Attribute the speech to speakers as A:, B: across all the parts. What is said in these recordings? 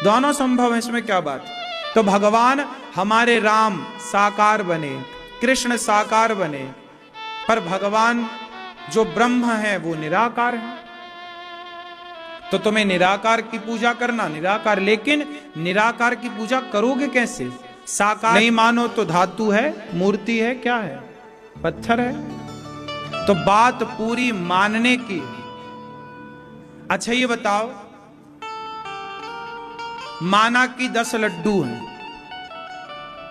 A: दोनों संभव है, इसमें क्या बात। तो भगवान हमारे राम साकार बने, कृष्ण साकार बने, पर भगवान जो ब्रह्म है वो निराकार है। तो तुम्हें निराकार की पूजा करना, निराकार, लेकिन निराकार की पूजा करोगे कैसे? साकार नहीं मानो तो धातु है, मूर्ति है, क्या है? पत्थर है। तो बात पूरी मानने की। अच्छा ये बताओ, माना कि 10 लड्डू हैं,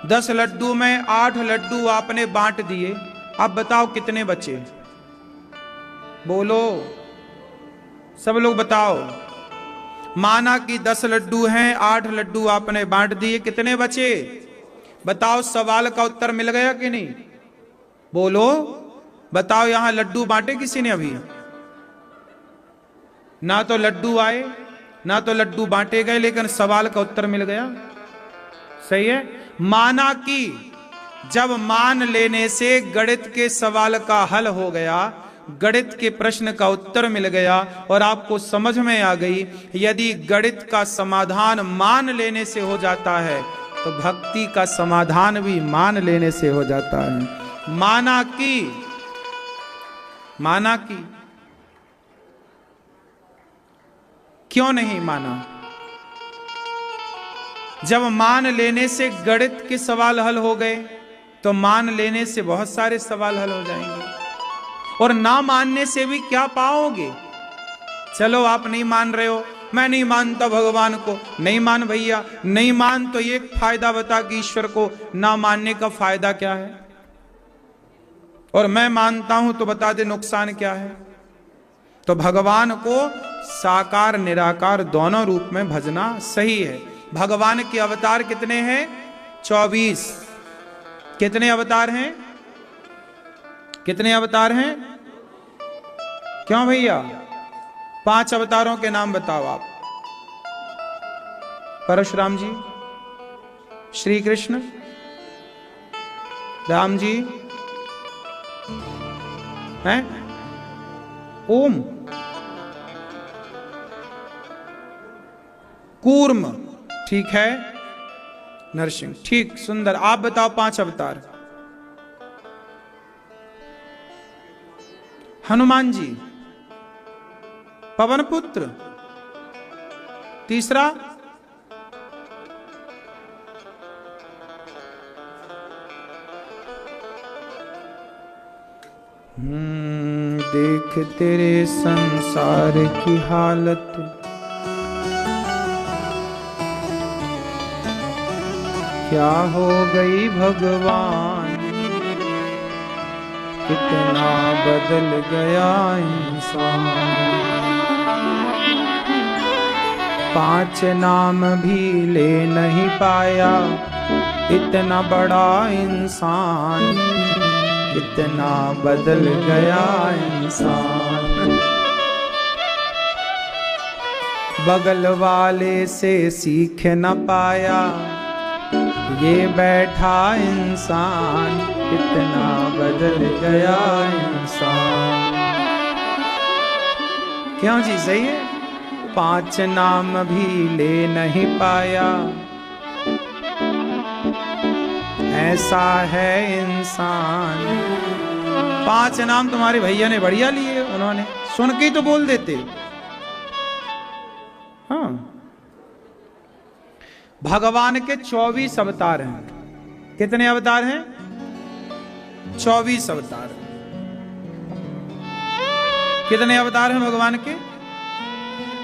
A: 10 लड्डू में 8 लड्डू आपने बांट दिए, अब बताओ कितने बचे? बोलो, सब लोग बताओ। माना कि 10 लड्डू हैं, 8 लड्डू आपने बांट दिए, कितने बचे? बताओ, सवाल का उत्तर मिल गया कि नहीं? बोलो, बताओ। यहां लड्डू बांटे किसी ने अभी? ना तो लड्डू आए, ना तो लड्डू बांटे गए, लेकिन सवाल का उत्तर मिल गया। सही है। माना कि जब मान लेने से गणित के सवाल का हल हो गया, गणित के प्रश्न का उत्तर मिल गया और आपको समझ में आ गई, यदि गणित का समाधान मान लेने से हो जाता है तो भक्ति का समाधान भी मान लेने से हो जाता है। माना कि क्यों नहीं माना? जब मान लेने से गणित के सवाल हल हो गए तो मान लेने से बहुत सारे सवाल हल हो जाएंगे, और ना मानने से भी क्या पाओगे? चलो आप नहीं मान रहे हो, मैं नहीं मानता भगवान को, नहीं मान भैया, नहीं मान, तो ये फायदा बता कि ईश्वर को ना मानने का फायदा क्या है, और मैं मानता हूं तो बता दे नुकसान क्या है। तो भगवान को साकार निराकार दोनों रूप में भजना सही है। भगवान के अवतार कितने हैं? 24। कितने अवतार हैं? कितने अवतार हैं? क्यों भैया? 5 अवतारों के नाम बताओ आप। परशुराम जी, श्री कृष्ण, राम जी हैं, ओम, कूर्म, ठीक है, नरसिंह, ठीक, सुंदर। आप बताओ 5 अवतार। हनुमान जी, पवन पुत्र, तीसरा देख तेरे संसार की हालत, क्या हो गई भगवान, कितना बदल गया इंसान। 5 नाम भी ले नहीं पाया, इतना बड़ा इंसान, कितना बदल गया इंसान। बगल वाले से सीख न पाया, ये बैठा इंसान, कितना बदल गया इंसान। क्यों जी, सही है। 5 नाम भी ले नहीं पाया, ऐसा है इंसान। 5 नाम तुम्हारे भैया ने बढ़िया लिए, उन्होंने सुन के ही तो बोल देते। हाँ, भगवान के 24 अवतार हैं। कितने अवतार हैं? 24 अवतार। कितने अवतार हैं भगवान के?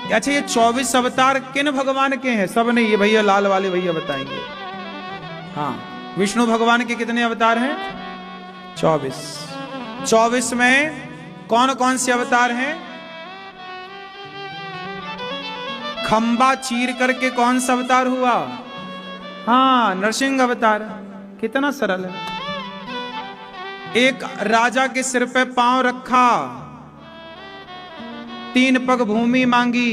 A: अच्छा, ये 24 अवतार किन भगवान के हैं? सब नहीं, ये भैया लाल वाले भैया बताएंगे। हाँ, विष्णु भगवान के कितने अवतार हैं? 24। 24 में कौन कौन से अवतार हैं? खंबा चीर करके कौन सा अवतार हुआ? हाँ, नरसिंह अवतार। कितना सरल है। एक राजा के सिर पे पांव रखा, 3 पग भूमि मांगी,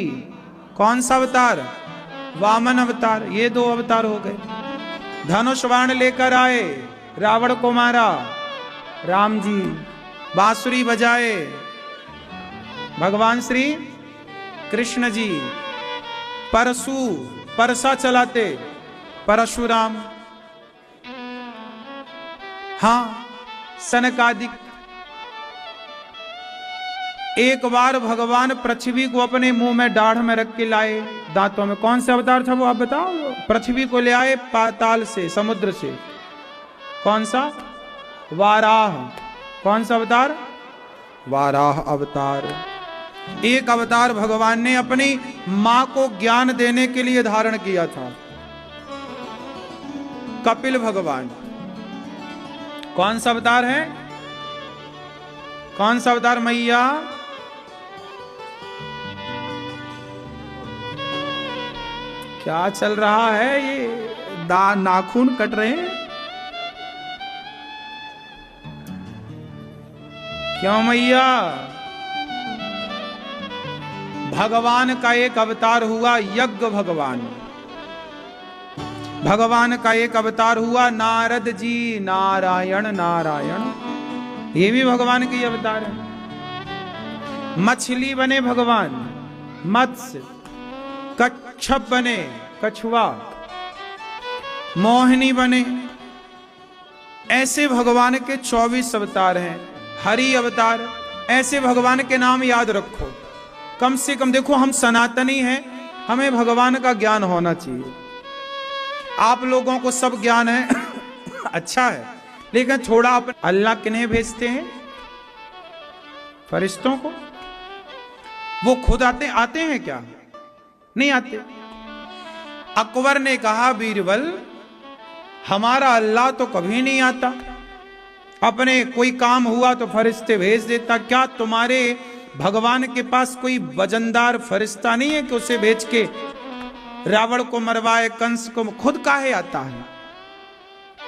A: कौन सा अवतार? वामन अवतार। ये 2 अवतार हो गए। धनुष बाण लेकर आए, रावण को मारा, राम जी। बांसुरी बजाए, भगवान श्री कृष्ण जी। परशु, परसा चलाते परशुराम। हां, सनकादिक। एक बार भगवान पृथ्वी को अपने मुंह में दाढ़ में रख के लाए, दांतों में। कौन सा अवतार था वो आप बताओ? पृथ्वी को ले आए पाताल से, समुद्र से। कौन सा? वाराह। कौन सा अवतार? वाराह अवतार। एक अवतार भगवान ने अपनी मां को ज्ञान देने के लिए धारण किया था, कपिल भगवान। कौन सा अवतार है? कौन सा अवतार मैया? क्या चल रहा है? ये नाखून कट रहे हैं क्यों मैया? भगवान का एक अवतार हुआ यज्ञ भगवान। भगवान का एक अवतार हुआ नारद जी। नारायण नारायण, ये भी भगवान के अवतार है। मछली बने भगवान, मत्स्य। कच्छप बने, कछुआ। मोहिनी बने। ऐसे भगवान के 24 अवतार हैं। हरि अवतार। ऐसे भगवान के नाम याद रखो कम से कम। देखो, हम सनातनी हैं, हमें भगवान का ज्ञान होना चाहिए। आप लोगों को सब ज्ञान है अच्छा है, लेकिन थोड़ा अल्लाह किन्हें भेजते हैं? फरिश्तों को। वो खुद आते हैं क्या? नहीं आते। अकबर ने कहा, बीरबल, हमारा अल्लाह तो कभी नहीं आता। अपने कोई काम हुआ तो फरिश्ते भेज देता। क्या तुम्हारे भगवान के पास कोई वजनदार फरिश्ता नहीं है कि उसे भेज के रावण को मरवाए, कंस को? खुद काहे आता है?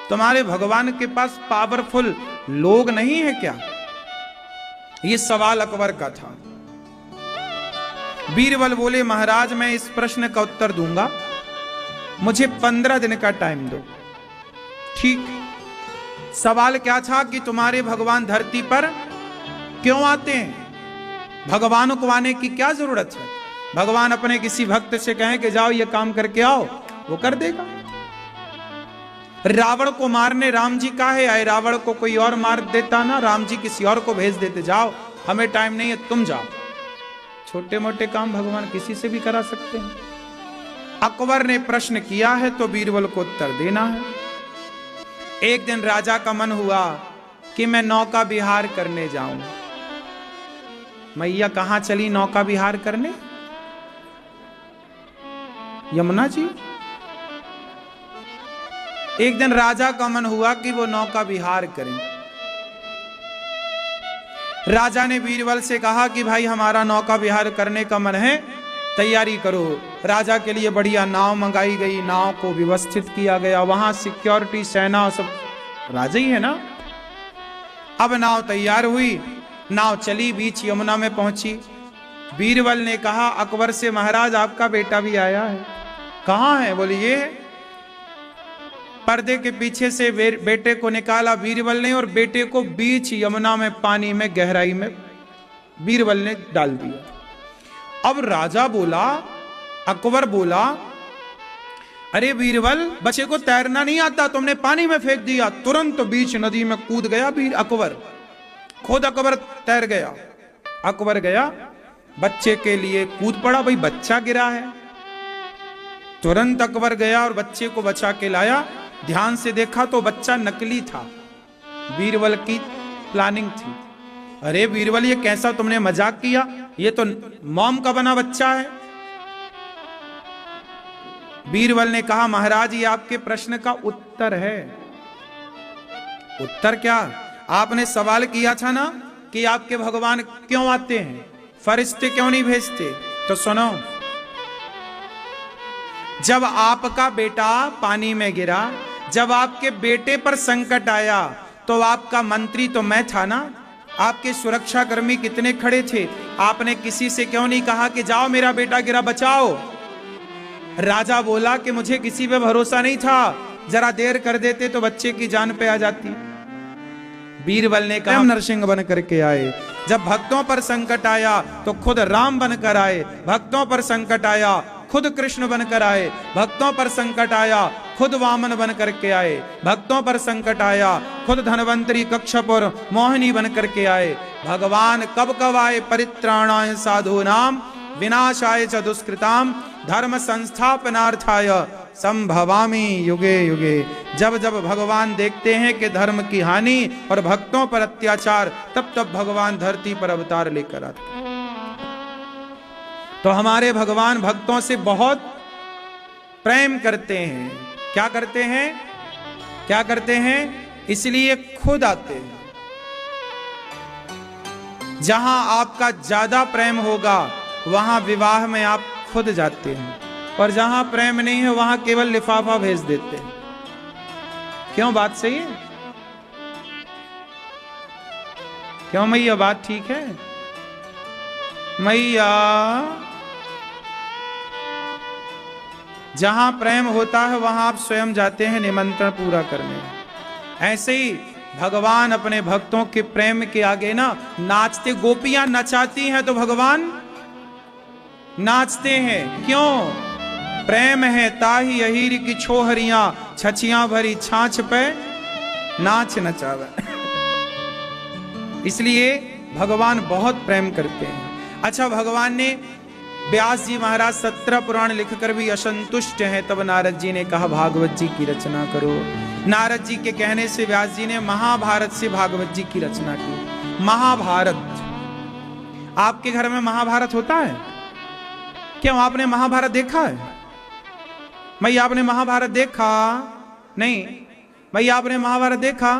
A: तुम्हारे भगवान के पास पावरफुल लोग नहीं है क्या? ये सवाल अकबर का था। बीरबल बोले, महाराज, मैं इस प्रश्न का उत्तर दूंगा, मुझे 15 दिन का टाइम दो। ठीक। सवाल क्या था कि तुम्हारे भगवान धरती पर क्यों आते हैं? भगवान को आने की क्या जरूरत है? भगवान अपने किसी भक्त से कहें कि जाओ ये काम करके आओ, वो कर देगा। रावण को मारने राम जी काहे आए? रावण को कोई और मार देता ना, राम जी किसी और को भेज देते, जाओ हमें टाइम नहीं है, तुम जाओ। छोटे मोटे काम भगवान किसी से भी करा सकते हैं। अकबर ने प्रश्न किया है तो बीरबल को उत्तर देना है। एक दिन राजा का मन हुआ कि मैं नौका विहार करने जाऊं। मैया कहां चली नौका विहार करने? यमुना जी। एक दिन राजा का मन हुआ कि वो नौका विहार करें। राजा ने बीरबल से कहा कि भाई, हमारा नौका विहार करने का मन है, तैयारी करो। राजा के लिए बढ़िया नाव मंगाई गई, नाव को व्यवस्थित किया गया, वहां सिक्योरिटी, सेना, सब राजा ही है ना। अब नाव तैयार हुई, नाव चली, बीच यमुना में पहुंची। बीरबल ने कहा अकबर से, महाराज आपका बेटा भी आया है। कहां है? बोले ये है। पर्दे के पीछे से बेटे को निकाला बीरबल ने, और बेटे को बीच यमुना में, पानी में, गहराई में बीरबल ने डाल दिया। अब राजा बोला, अकबर बोला, अरे बीरबल, बच्चे को तैरना नहीं आता, तुमने पानी में फेंक दिया। तुरंत बीच नदी में कूद गया अकबर। खुद अकबर तैर गया। अकबर गया, बच्चे के लिए कूद पड़ा। भाई बच्चा गिरा है। तुरंत अकबर गया और बच्चे को बचा के लाया। ध्यान से देखा तो बच्चा नकली था, बीरबल की प्लानिंग थी। अरे बीरबल, ये कैसा तुमने मजाक किया? ये तो मॉम का बना बच्चा है। बीरबल ने कहा, महाराज, ये आपके प्रश्न का उत्तर है। उत्तर क्या? आपने सवाल किया था ना कि आपके भगवान क्यों आते हैं, फरिश्ते क्यों नहीं भेजते? तो सुनो, जब आपका बेटा पानी में गिरा, जब आपके बेटे पर संकट आया, तो आपका मंत्री तो मैं था ना। आपके सुरक्षाकर्मी कितने खड़े थे? आपने किसी से क्यों नहीं कहा कि जाओ मेरा बेटा गिरा, बचाओ? राजा बोला कि मुझे किसी पे भरोसा नहीं था, जरा देर कर देते तो बच्चे की जान पे आ जाती। बीरबल ने कहा, नरसिंह बन करके आए। जब भक्तों पर संकट आया तो खुद राम बनकर आए, भक्तों पर संकट आया खुद कृष्ण बनकर आए। भक्तों पर संकट आया, खुद वामन बन करके आए। भक्तों पर संकट आया, खुद धनवंतरी कच्छपुर मोहिनी बन करके आए। भगवान कब कब आए? परित्राणाय साधूनाम विनाशाय च दुष्कृताम धर्म संस्थापनार्थाय संभवामि युगे युगे। जब जब भगवान देखते हैं कि धर्म की हानि और भक्तों पर अत्याचार, तब तब भगवान धरती पर अवतार लेकर आते। तो हमारे भगवान भक्तों से बहुत प्रेम करते हैं। क्या करते हैं? क्या करते हैं? इसलिए खुद आते हैं। जहां आपका ज्यादा प्रेम होगा वहां विवाह में आप खुद जाते हैं, और जहां प्रेम नहीं है वहां केवल लिफाफा भेज देते हैं। क्यों? बात सही है? क्यों मैया? बात ठीक है मैया? जहां प्रेम होता है वहां आप स्वयं जाते हैं निमंत्रण पूरा करने। ऐसे ही भगवान अपने भक्तों के प्रेम के आगे ना नाचते। गोपियां नचाती हैं तो भगवान नाचते हैं। क्यों? प्रेम है ताही अहीर की छोहरियां छछियां भरी छाछ पे नाच नचावे। इसलिए भगवान बहुत प्रेम करते हैं। अच्छा, भगवान ने व्यास जी महाराज 17 पुराण लिखकर भी असंतुष्ट हैं। तब नारद जी ने कहा भागवत जी की रचना करो। नारद जी के कहने से व्यास जी ने महाभारत से भागवत जी की रचना की। महाभारत, आपके घर में महाभारत होता है? क्यों? आपने महाभारत देखा है? मैया आपने महाभारत देखा? नहीं। मैया आपने महाभारत देखा?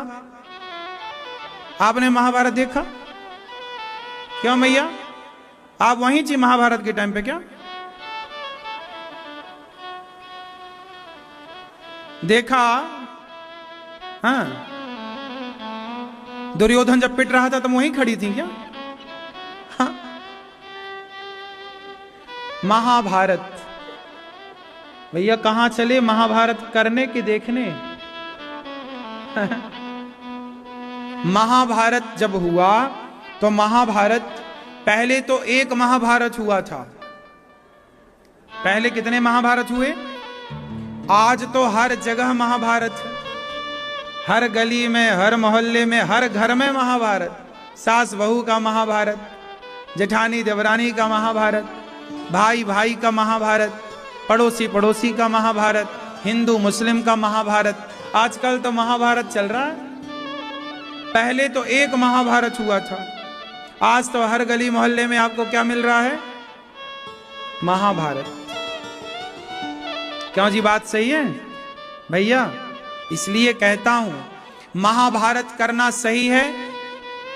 A: आपने महाभारत देखा? क्यों मैया? आप वहीं थी महाभारत के टाइम पे? क्या देखा? हाँ, दुर्योधन जब पिट रहा था तुम वहीं खड़ी थी क्या? हाँ? महाभारत भैया कहां चले महाभारत करने के देखने? महाभारत जब हुआ तो महाभारत, पहले तो एक महाभारत हुआ था। पहले कितने महाभारत हुए? आज तो हर जगह महाभारत है। हर गली में, हर मोहल्ले में, हर घर में महाभारत। सास बहू का महाभारत, जेठानी देवरानी का महाभारत, भाई भाई का महाभारत, पड़ोसी पड़ोसी का महाभारत, हिंदू मुस्लिम का महाभारत। आजकल तो महाभारत चल रहा है। पहले तो एक महाभारत हुआ था। आज तो हर गली मोहल्ले में आपको क्या मिल रहा है? महाभारत। क्यों जी? बात सही है भैया? इसलिए कहता हूं महाभारत करना सही है।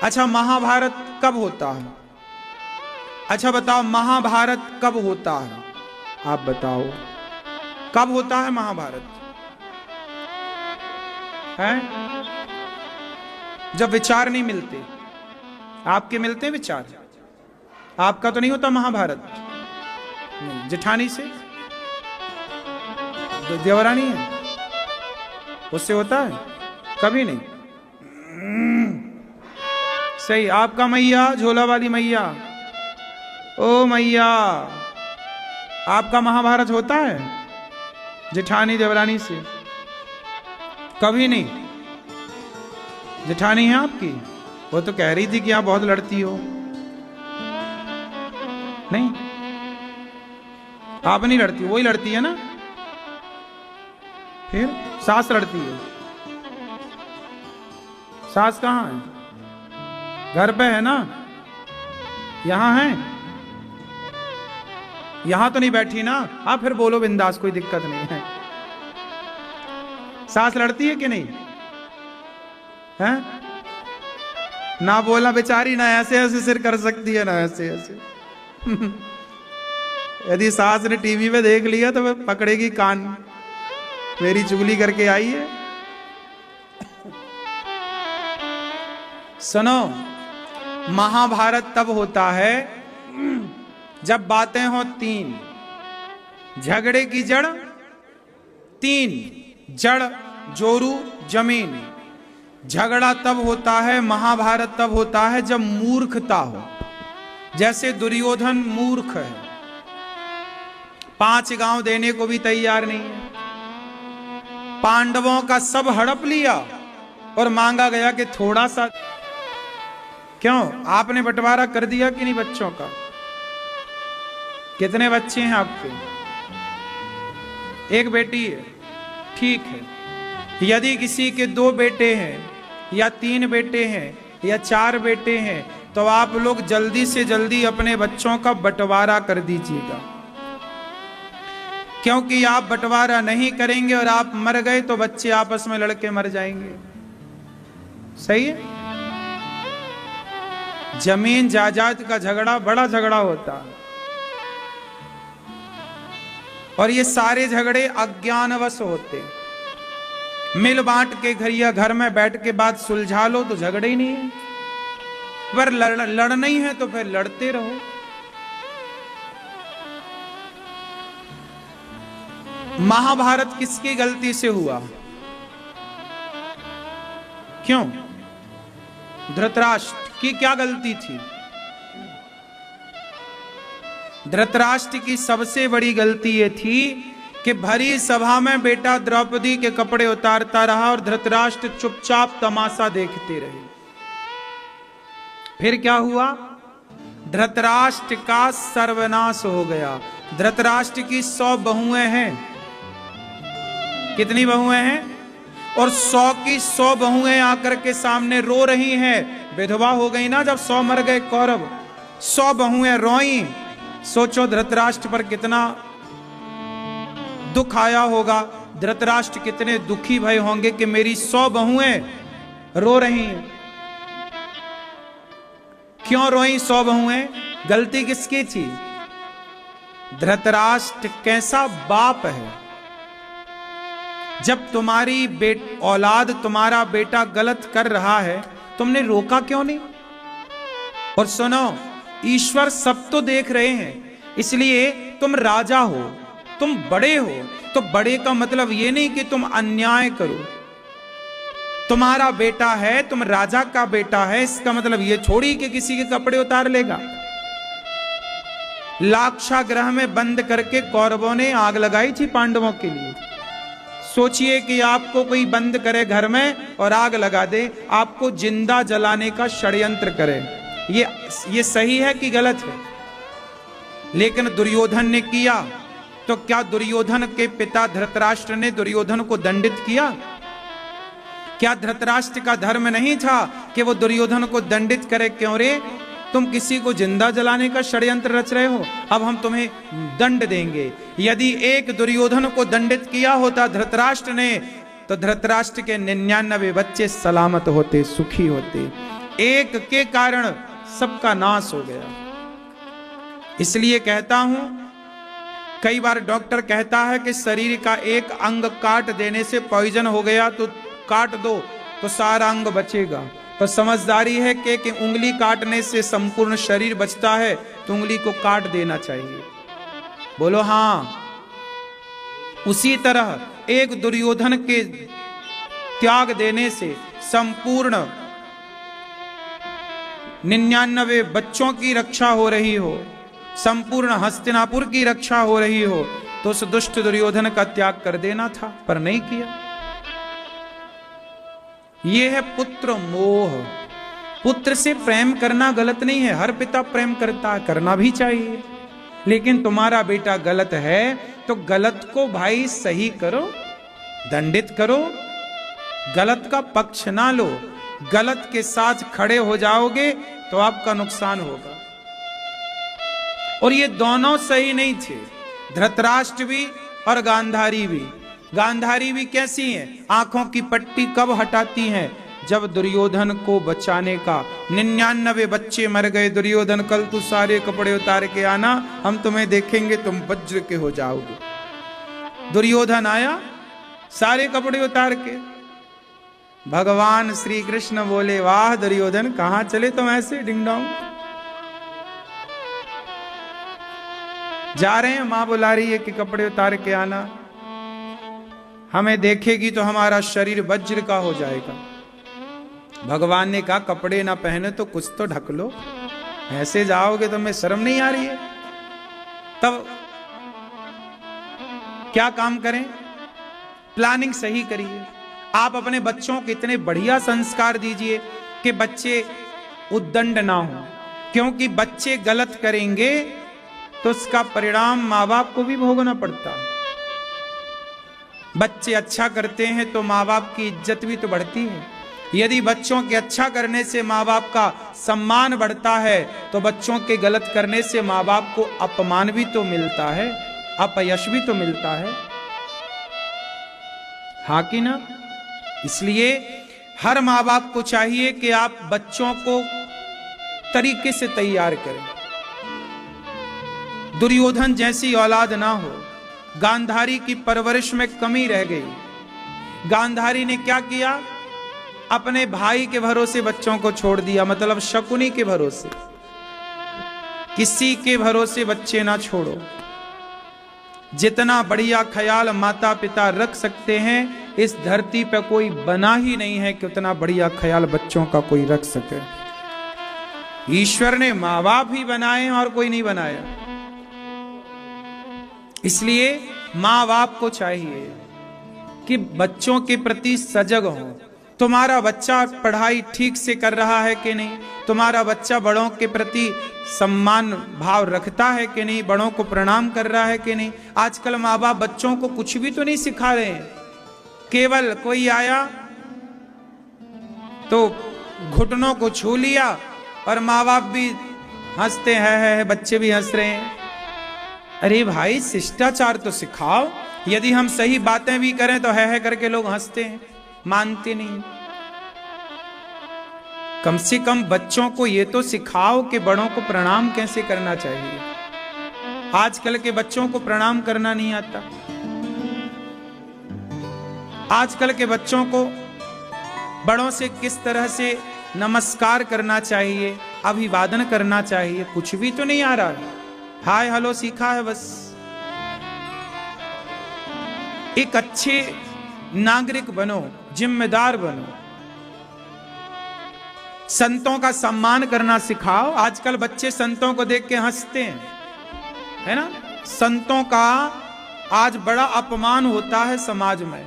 A: अच्छा, महाभारत कब होता है? अच्छा बताओ, महाभारत कब होता है? आप बताओ कब होता है महाभारत? है? जब विचार नहीं मिलते। आपके मिलते हैं विचार? आपका तो नहीं होता महाभारत? नहीं। जेठानी से? देवरानी है उससे होता है? कभी नहीं। सही। आपका मैया, झोला वाली मैया, ओ मैया, आपका महाभारत होता है जेठानी देवरानी से? कभी नहीं। जेठानी है आपकी? वो तो कह रही थी कि आप बहुत लड़ती हो। नहीं, आप नहीं लड़ती, वो ही लड़ती है ना। फिर सास लड़ती है। सास कहाँ है? घर पे है ना? यहां है? यहां तो नहीं बैठी ना? आप फिर बोलो बिंदास, कोई दिक्कत नहीं है। सास लड़ती है कि नहीं? है ना? बोला बेचारी ना ऐसे ऐसे सिर कर सकती है, ना ऐसे ऐसे। यदि सास ने टीवी में देख लिया तो वह पकड़ेगी कान, मेरी चुगली करके आई है। सुनो, महाभारत तब होता है जब बातें हो तीन। झगड़े की जड़ तीन, जड़ जोरू जमीन। झगड़ा तब होता है, महाभारत तब होता है जब मूर्खता हो। जैसे दुर्योधन मूर्ख है, 5 गांव देने को भी तैयार नहीं है। पांडवों का सब हड़प लिया और मांगा गया कि थोड़ा सा। क्यों? आपने बंटवारा कर दिया कि नहीं बच्चों का? कितने बच्चे हैं आपके? एक बेटी है, ठीक है। यदि किसी के 2 बेटे हैं या 3 बेटे हैं या 4 बेटे हैं तो आप लोग जल्दी से जल्दी अपने बच्चों का बंटवारा कर दीजिएगा, क्योंकि आप बंटवारा नहीं करेंगे और आप मर गए तो बच्चे आपस में लड़के मर जाएंगे। सही है? जमीन जायदाद का झगड़ा बड़ा झगड़ा होता है, और ये सारे झगड़े अज्ञानवश होते। मिल बांट के घर में बैठ के बात सुलझा लो तो झगड़े ही नहीं है। पर लड़ना ही है तो फिर लड़ते रहो। महाभारत किसकी गलती से हुआ? क्यों? धृतराष्ट्र की क्या गलती थी? धृतराष्ट्र की सबसे बड़ी गलती यह थी कि भरी सभा में बेटा द्रौपदी के कपड़े उतारता रहा और धृतराष्ट्र चुपचाप तमाशा देखते रहे। फिर क्या हुआ? धृतराष्ट्र का सर्वनाश हो गया। धृतराष्ट्र की 100 बहुएं हैं। कितनी बहुएं हैं? और 100 की 100 बहुएं आकर के सामने रो रही हैं। विधवा हो गई ना जब 100 मर गए कौरव, 100 बहुएं रोई। सोचो धृतराष्ट्र पर कितना दुख आया होगा। धृतराष्ट्र कितने दुखी भय होंगे कि मेरी 100 बहुएं रो रही हैं। क्यों रोई 100 बहुएं? गलती किसकी थी? धृतराष्ट्र कैसा बाप है? जब तुम्हारी औलाद तुम्हारा बेटा गलत कर रहा है, तुमने रोका क्यों नहीं? और सुनो, ईश्वर सब तो देख रहे हैं, इसलिए तुम राजा हो, तुम बड़े हो, तो बड़े का मतलब ये नहीं कि तुम अन्याय करो। तुम्हारा बेटा है, तुम राजा का बेटा है, इसका मतलब ये छोड़ी कि किसी के कपड़े उतार लेगा। लाक्षागृह में बंद करके कौरवों ने आग लगाई थी पांडवों के लिए। सोचिए कि आपको कोई बंद करे घर में और आग लगा दे, आपको जिंदा जलाने का षड्यंत्र करे। ये सही है कि गलत है? लेकिन दुर्योधन ने किया, तो क्या दुर्योधन के पिता धृतराष्ट्र ने दुर्योधन को दंडित किया? क्या धृतराष्ट्र का धर्म नहीं था कि वो दुर्योधन को दंडित करे? क्यों रे, तुम किसी को जिंदा जलाने का षड्यंत्र रच रहे हो, अब हम तुम्हें दंड देंगे। यदि एक दुर्योधन को दंडित किया होता धृतराष्ट्र ने, तो धृतराष्ट्र के 99 बच्चे सलामत होते, सुखी होते। एक के कारण सबका नाश हो गया। इसलिए कहता हूं, कई बार डॉक्टर कहता है कि शरीर का एक अंग काट देने से पॉइजन हो गया तो काट दो तो सारा अंग बचेगा। तो समझदारी है कि उंगली काटने से संपूर्ण शरीर बचता है, तो उंगली को काट देना चाहिए। बोलो हां। उसी तरह एक दुर्योधन के त्याग देने से संपूर्ण 99 बच्चों की रक्षा हो रही हो, संपूर्ण हस्तिनापुर की रक्षा हो रही हो, तो उस दुष्ट दुर्योधन का त्याग कर देना था, पर नहीं किया। यह है पुत्र मोह। पुत्र से प्रेम करना गलत नहीं है, हर पिता प्रेम करता है, करना भी चाहिए। लेकिन तुम्हारा बेटा गलत है तो गलत को भाई सही करो, दंडित करो, गलत का पक्ष ना लो। गलत के साथ खड़े हो जाओगे तो आपका नुकसान होगा। और ये दोनों सही नहीं थे, धृतराष्ट्र भी और गांधारी भी। गांधारी भी कैसी हैं? आंखों की पट्टी कब हटाती हैं? जब दुर्योधन को बचाने का 99 बच्चे मर गए। दुर्योधन कल तू सारे कपड़े उतार के आना, हम तुम्हें देखेंगे, तुम वज्र के हो जाओगे। दुर्योधन आया सारे कपड़े उतार के। भगवान श्री कृष्ण बोले, वाह दुर्योधन, कहां चले तुम ऐसे डिंगडोंग? जा रहे हैं, मां बुला रही है कि कपड़े उतार के आना, हमें देखेगी तो हमारा शरीर वज्र का हो जाएगा। भगवान ने कहा कपड़े ना पहने तो कुछ तो ढक लो, ऐसे जाओगे तो मैं शर्म नहीं आ रही है? तब क्या काम करें? प्लानिंग सही करिए। आप अपने बच्चों को इतने बढ़िया संस्कार दीजिए कि बच्चे उद्दंड ना हो, क्योंकि बच्चे गलत करेंगे तो उसका परिणाम माँ बाप को भी भोगना पड़ता है। बच्चे अच्छा करते हैं तो माँ बाप की इज्जत भी तो बढ़ती है। यदि बच्चों के अच्छा करने से माँ बाप का सम्मान बढ़ता है तो बच्चों के गलत करने से माँ बाप को अपमान भी तो मिलता है, अपयश भी तो मिलता है, हाँ कि ना? इसलिए हर माँ बाप को चाहिए कि आप बच्चों को तरीके से तैयार करें। दुर्योधन जैसी औलाद ना हो। गांधारी की परवरिश में कमी रह गई। गांधारी ने क्या किया? अपने भाई के भरोसे बच्चों को छोड़ दिया, मतलब शकुनी के भरोसे। किसी के भरोसे बच्चे ना छोड़ो। जितना बढ़िया ख्याल माता पिता रख सकते हैं इस धरती पे कोई बना ही नहीं है कि उतना बढ़िया ख्याल बच्चों का कोई रख सके। ईश्वर ने माँ बाप ही बनाए और कोई नहीं बनाया। इसलिए माँ बाप को चाहिए कि बच्चों के प्रति सजग हो। तुम्हारा बच्चा पढ़ाई ठीक से कर रहा है कि नहीं? तुम्हारा बच्चा बड़ों के प्रति सम्मान भाव रखता है कि नहीं? बड़ों को प्रणाम कर रहा है कि नहीं? आजकल माँ बाप बच्चों को कुछ भी तो नहीं सिखा रहे हैं। केवल कोई आया तो घुटनों को छू लिया और माँ बाप भी हंसते हैं, बच्चे भी हंस रहे हैं। अरे भाई, शिष्टाचार तो सिखाओ। यदि हम सही बातें भी करें तो है करके लोग हंसते हैं, मानते नहीं। कम से कम बच्चों को ये तो सिखाओ कि बड़ों को प्रणाम कैसे करना चाहिए। आजकल के बच्चों को प्रणाम करना नहीं आता। आजकल के बच्चों को बड़ों से किस तरह से नमस्कार करना चाहिए, अभिवादन करना चाहिए, कुछ भी तो नहीं आ रहा है। हाय हेलो सीखा है बस। एक अच्छे नागरिक बनो, जिम्मेदार बनो। संतों का सम्मान करना सिखाओ। आजकल बच्चे संतों को देख के हंसते हैं, है ना? संतों का आज बड़ा अपमान होता है समाज में।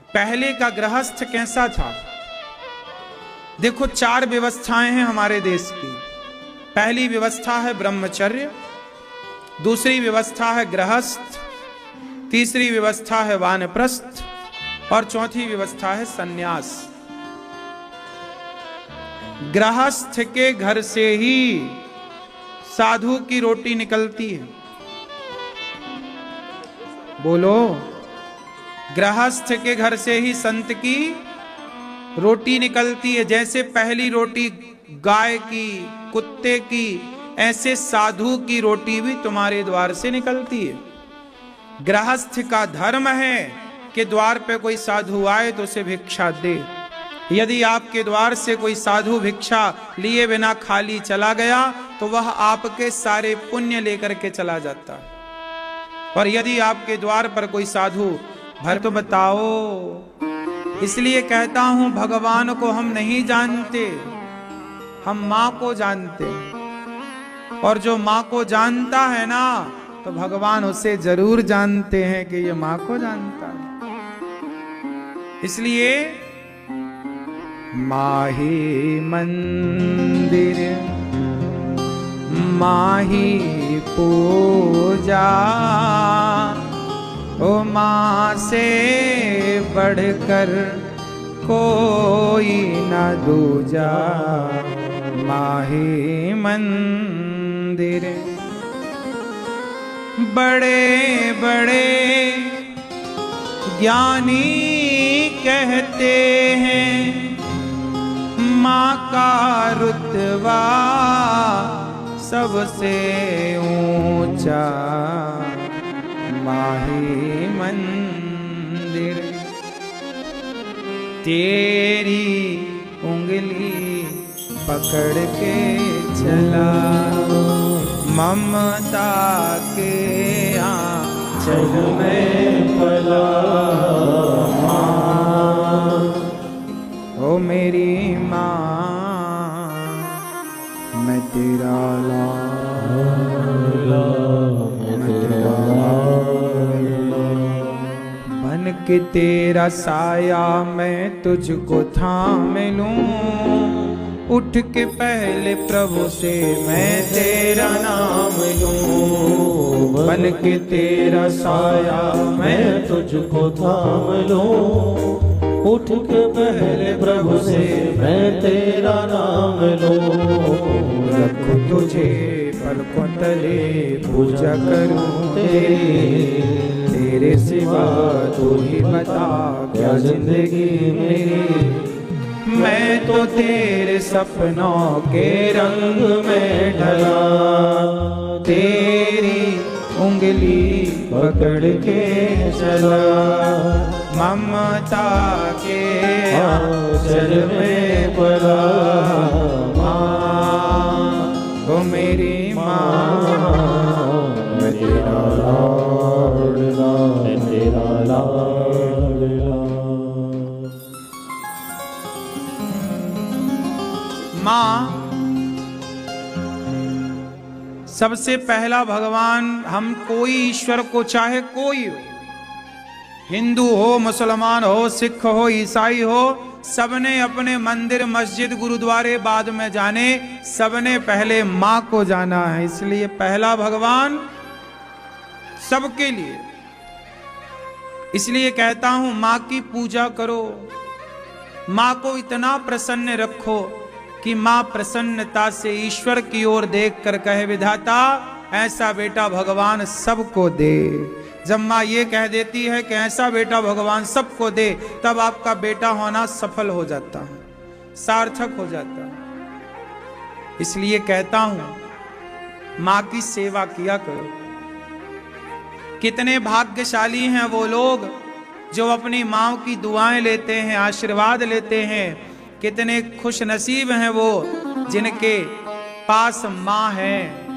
A: पहले का गृहस्थ कैसा था? देखो, 4 व्यवस्थाएं हैं हमारे देश की। पहली व्यवस्था है ब्रह्मचर्य, दूसरी व्यवस्था है गृहस्थ, तीसरी व्यवस्था है वानप्रस्थ और चौथी व्यवस्था है सन्यास। गृहस्थ के घर से ही साधु की रोटी निकलती है। बोलो, गृहस्थ के घर से ही संत की रोटी निकलती है। जैसे पहली रोटी गाय की, कुत्ते की, ऐसे साधु की रोटी भी तुम्हारे द्वार से निकलती है। गृहस्थ का धर्म है कि द्वार पे कोई साधु आए तो उसे भिक्षा दे। यदि आपके द्वार से कोई साधु भिक्षा लिए बिना खाली चला गया तो वह आपके सारे पुण्य लेकर के चला जाता है। और यदि आपके द्वार पर कोई साधु भर तो बताओ। इसलिए कहता हूं, भगवान को हम नहीं जानते, हम मां को जानते हैं। और जो मां को जानता है ना, तो भगवान उसे जरूर जानते हैं कि ये मां को जानता है। इसलिए माही मंदिर, माही पूजा, ओ मां से बढ़कर कोई न दूजा। माही मंदिर, बड़े बड़े ज्ञानी कहते हैं माँ का रुतबा सबसे ऊंचा। माही मंदिर, तेरी उंगली पकड़ के चला, ममता के आंचल में पला। ओ मेरी माँ, मैं तेरा लाल, मैं तेरा लाल। बन के तेरा साया मैं तुझको थाम लूं, उठ के पहले प्रभु से मैं तेरा नाम लूं। बन के तेरा साया मैं
B: तुझको थाम लूं, उठ के पहले प्रभु से मैं तेरा नाम लूं।
A: रखूं तुझे पलकों तले पूजा करूं तेरे सिवा तू ही बता क्या जिंदगी मेरी। मैं तो तेरे सपनों के रंग में ढला, तेरी उंगली पकड़ के चला। ममता के आंचल में पला, माँ वो मेरी माँ, मैं तेरा लाडला,
B: मैं तेरा लाडला।
A: माँ सबसे पहला भगवान। हम कोई ईश्वर को, चाहे कोई हो, हिंदू हो, मुसलमान हो, सिख हो, ईसाई हो, सबने अपने मंदिर मस्जिद गुरुद्वारे बाद में जाने, सबने पहले माँ को जाना है। इसलिए पहला भगवान सबके लिए। इसलिए कहता हूं माँ की पूजा करो, माँ को इतना प्रसन्न रखो कि माँ प्रसन्नता से ईश्वर की ओर देखकर कहे विधाता ऐसा बेटा भगवान सबको दे। जब माँ ये कह देती है कि ऐसा बेटा भगवान सबको दे, तब आपका बेटा होना सफल हो जाता है, सार्थक हो जाता है। इसलिए कहता हूं माँ की सेवा किया करो। कितने भाग्यशाली हैं वो लोग जो अपनी माँ की दुआएं लेते हैं, आशीर्वाद लेते हैं। कितने खुश नसीब हैं वो जिनके पास माँ है,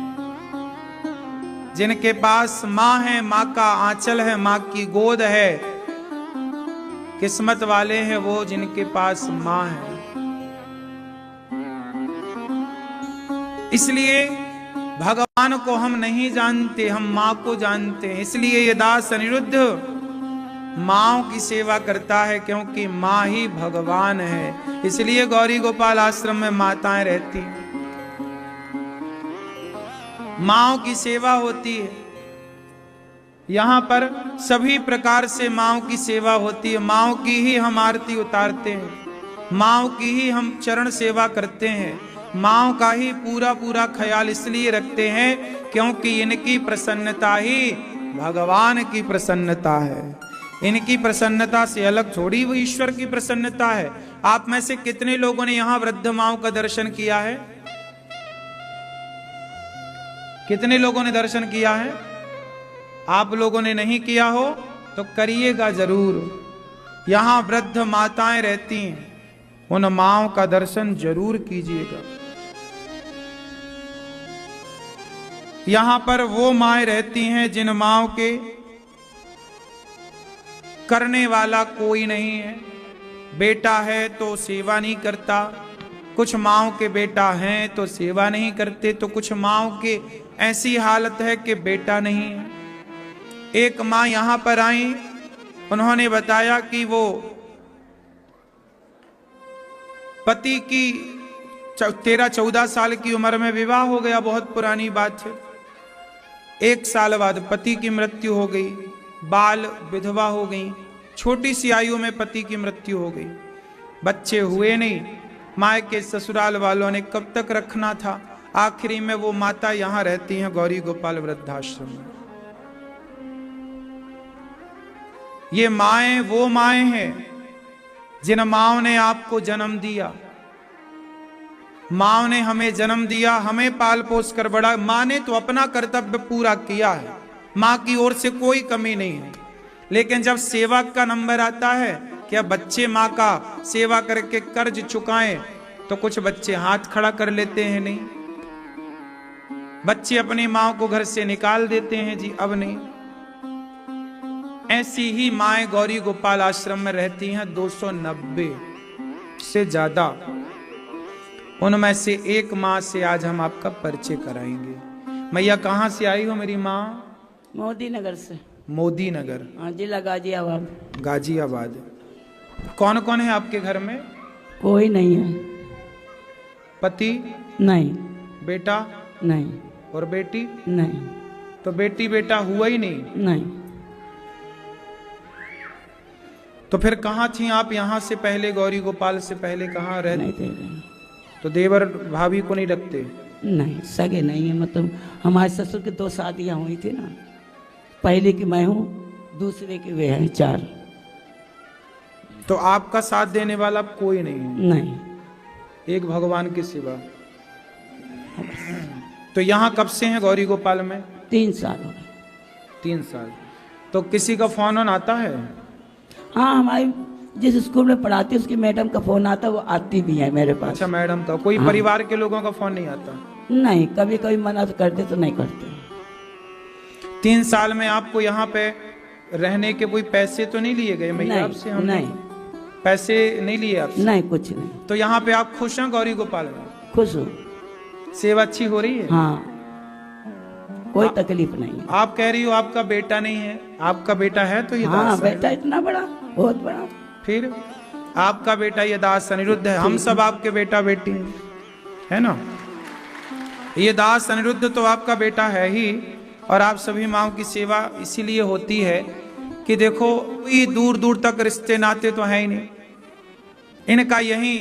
A: जिनके पास माँ है, माँ का आंचल है, माँ की गोद है। किस्मत वाले हैं वो जिनके पास माँ है। इसलिए भगवान को हम नहीं जानते, हम माँ को जानते हैं। इसलिए ये दास अनिरुद्ध माँओं की सेवा करता है, क्योंकि माँ ही भगवान है। इसलिए गौरी गोपाल आश्रम में माताएं रहती हैं, माँओं की सेवा होती है। यहाँ पर सभी प्रकार से माँओं की सेवा होती है। माँओं की ही हम आरती उतारते हैं, माँओं की ही हम चरण सेवा करते हैं, माँओं का ही पूरा पूरा ख्याल इसलिए रखते हैं क्योंकि इनकी प्रसन्नता ही भगवान की प्रसन्नता है। इनकी प्रसन्नता से अलग थोड़ी वो ईश्वर की प्रसन्नता है। आप में से कितने लोगों ने यहां वृद्ध माओं का दर्शन किया है? कितने लोगों ने दर्शन किया है? आप लोगों ने नहीं किया हो तो करिएगा जरूर। यहां वृद्ध माताएं रहती हैं, उन माओं का दर्शन जरूर कीजिएगा। यहां पर वो माएं रहती हैं जिन माओं के करने वाला कोई नहीं है। बेटा है तो सेवा नहीं करता, कुछ माँओं के बेटा हैं तो सेवा नहीं करते, तो कुछ माँओं के ऐसी हालत है कि बेटा नहीं है। एक माँ यहाँ पर आई, उन्होंने बताया कि वो पति की 13-14 साल की उम्र में विवाह हो गया, बहुत पुरानी बात है। 1 साल बाद पति की मृत्यु हो गई, बाल विधवा हो गई, छोटी सी आयु में पति की मृत्यु हो गई, बच्चे हुए नहीं। माँ के ससुराल वालों ने कब तक रखना था। आखिरी में वो माता यहाँ रहती हैं गौरी गोपाल वृद्धाश्रम में। ये माएं वो माएं हैं जिन माँओं ने आपको जन्म दिया, माँ ने हमें जन्म दिया, हमें पाल पोस कर बड़ा। माँ ने तो अपना कर्तव्य पूरा किया है, माँ की ओर से कोई कमी नहीं है। लेकिन जब सेवक का नंबर आता है क्या बच्चे माँ का सेवा करके कर्ज चुकाएं, तो कुछ बच्चे हाथ खड़ा कर लेते हैं, नहीं, बच्चे अपनी माँ को घर से निकाल देते हैं जी, अब नहीं। ऐसी ही माएं गौरी गोपाल आश्रम में रहती हैं 290 से ज्यादा। उनमें से एक माँ से आज हम आपका परिचय कराएंगे। मैया कहाँ से आई हो मेरी माँ?
C: मोदी नगर से।
A: मोदी नगर,
C: हाँ, जिला गाजियाबाद।
A: गाजियाबाद। कौन कौन है आपके घर में?
C: कोई नहीं है।
A: पति?
C: नहीं।
A: बेटा?
C: नहीं।
A: और बेटी?
C: नहीं।
A: तो बेटी बेटा हुआ ही नहीं?
C: नहीं।
A: तो फिर कहाँ थी आप यहाँ से पहले, गौरी गोपाल से पहले कहाँ रहते?
C: नहीं दे रहे।
A: तो देवर भाभी को नहीं रखते?
C: नहीं, सगे नहीं है। मतलब हमारे ससुर की 2 शादियाँ हुई थी ना, पहले की मैं हूँ, दूसरे की वे हैं 4।
A: तो आपका साथ देने वाला कोई नहीं है?
C: नहीं।
A: एक भगवान के सिवा। तो यहाँ कब से हैं गौरी गोपाल में?
C: 3 साल हो गए।
A: 3 साल। तो किसी का फोन ऑन आता है?
C: हाँ, हमारी जिस स्कूल में पढ़ाती है उसकी मैडम का फोन आता है, वो आती भी है मेरे पास।
A: अच्छा, मैडम का? कोई परिवार के लोगों का फोन नहीं आता?
C: नहीं, कभी कभी मना तो करते तो नहीं करते।
A: 3 साल में आपको यहाँ पे रहने के कोई पैसे तो नहीं लिए गए मैया आपसे? हम
C: नहीं,
A: पैसे नहीं लिए आपसे?
C: नहीं, कुछ नहीं।
A: तो यहाँ पे आप खुश हैं गौरी गोपाल में?
C: खुश हूँ।
A: सेवा अच्छी हो रही है?
C: हाँ, कोई तकलीफ नहीं है।
A: आप कह रही हो आपका बेटा नहीं है, आपका बेटा है तो ये
C: हाँ,
A: दास
C: बेटा इतना बड़ा, बहुत बड़ा।
A: फिर आपका बेटा ये दास अनिरुद्ध है, हम सब आपके बेटा बेटी हैं, है ना? ये दास अनिरुद्ध तो आपका बेटा है ही। और आप सभी माँओं की सेवा इसीलिए होती है कि देखो, ये दूर दूर तक रिश्ते नाते तो है ही नहीं, इनका यही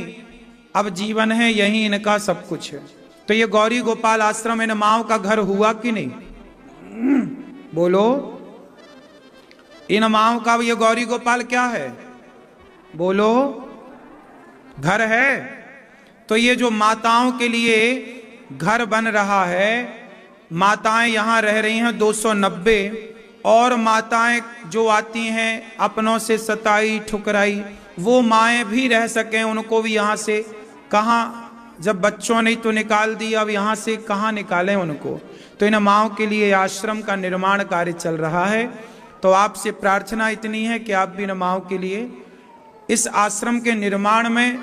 A: अब जीवन है, यही इनका सब कुछ है। तो ये गौरी गोपाल आश्रम इन माँओं का घर हुआ कि नहीं? बोलो, इन माँओं का ये गौरी गोपाल क्या है? बोलो, घर है। तो ये जो माताओं के लिए घर बन रहा है, माताएं यहां रह रही हैं 290, और माताएं जो आती हैं अपनों से सताई ठुकराई, वो माएँ भी रह सकें, उनको भी यहाँ से कहाँ, जब बच्चों ने तो निकाल दिया, अब यहाँ से कहाँ निकालें उनको? तो इन माँओं के लिए आश्रम का निर्माण कार्य चल रहा है। तो आपसे प्रार्थना इतनी है कि आप भी इन माँओं के लिए इस आश्रम के निर्माण में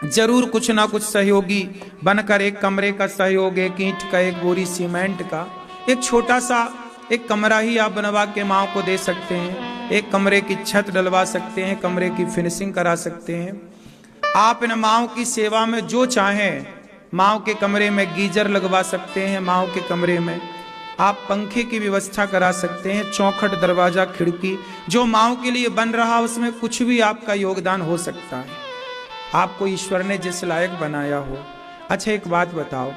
A: जरूर कुछ ना कुछ सहयोगी बनकर, एक कमरे का सहयोग, एक ईंट का, एक बोरी सीमेंट का, एक छोटा सा एक कमरा ही आप बनवा के माँ को दे सकते हैं, एक कमरे की छत डलवा सकते हैं, कमरे की फिनिशिंग करा सकते हैं। आप इन माँओं की सेवा में जो चाहें, माँओं के कमरे में गीजर लगवा सकते हैं, माँओं के कमरे में आप पंखे की व्यवस्था करा सकते हैं, चौखट, दरवाजा, खिड़की, जो माँओं के लिए बन रहा उसमें कुछ भी आपका योगदान हो सकता है, आपको ईश्वर ने जिस लायक बनाया हो। अच्छा, एक बात बताओ,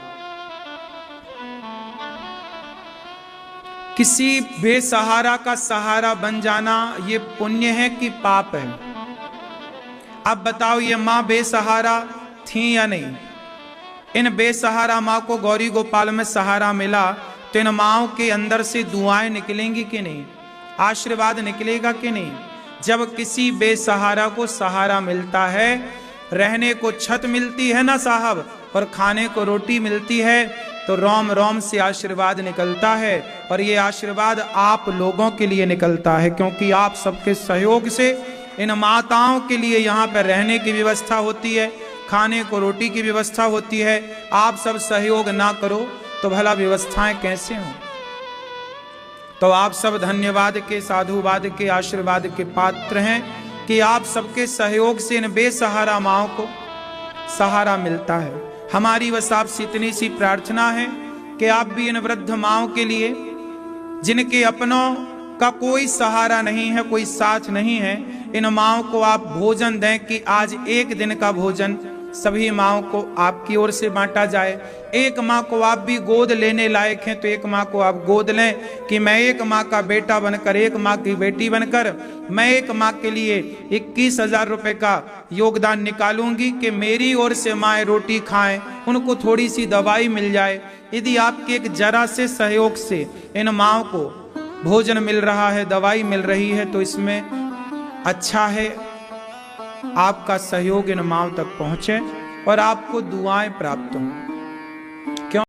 A: किसी बेसहारा का सहारा बन जाना ये पुण्य है कि पाप है? अब बताओ, ये माँ बेसहारा थी या नहीं? इन बेसहारा माँ को गौरी गोपाल में सहारा मिला, तो इन माँओं के अंदर से दुआएं निकलेंगी कि नहीं? आशीर्वाद निकलेगा कि नहीं? जब किसी बेसहारा को सहारा मिलता है, रहने को छत मिलती है ना साहब, और खाने को रोटी मिलती है, तो रोम रोम से आशीर्वाद निकलता है। और ये आशीर्वाद आप लोगों के लिए निकलता है, क्योंकि आप सबके सहयोग से इन माताओं के लिए यहाँ पर रहने की व्यवस्था होती है, खाने को रोटी की व्यवस्था होती है। आप सब सहयोग ना करो तो भला व्यवस्थाएं कैसे हों? तो आप सब धन्यवाद के, साधुवाद के, आशीर्वाद के पात्र हैं कि आप सबके सहयोग से इन बेसहारा माँओं को सहारा मिलता है। हमारी बस आपसे इतनी सी प्रार्थना है कि आप भी इन वृद्ध माँओं के लिए, जिनके अपनों का कोई सहारा नहीं है, कोई साथ नहीं है, इन माँओं को आप भोजन दें कि आज एक दिन का भोजन सभी माँओं को आपकी ओर से बांटा जाए। एक माँ को आप भी गोद लेने लायक हैं तो एक माँ को आप गोद लें कि मैं एक माँ का बेटा बनकर, एक माँ की बेटी बनकर, मैं एक माँ के लिए 21,000 रुपए का योगदान निकालूंगी कि मेरी ओर से माएँ रोटी खाएं, उनको थोड़ी सी दवाई मिल जाए। यदि आपके एक जरा से सहयोग से इन माँओं को भोजन मिल रहा है, दवाई मिल रही है, तो इसमें अच्छा है आपका सहयोग इन माँओं तक पहुँचे और आपको दुआएं प्राप्त हों।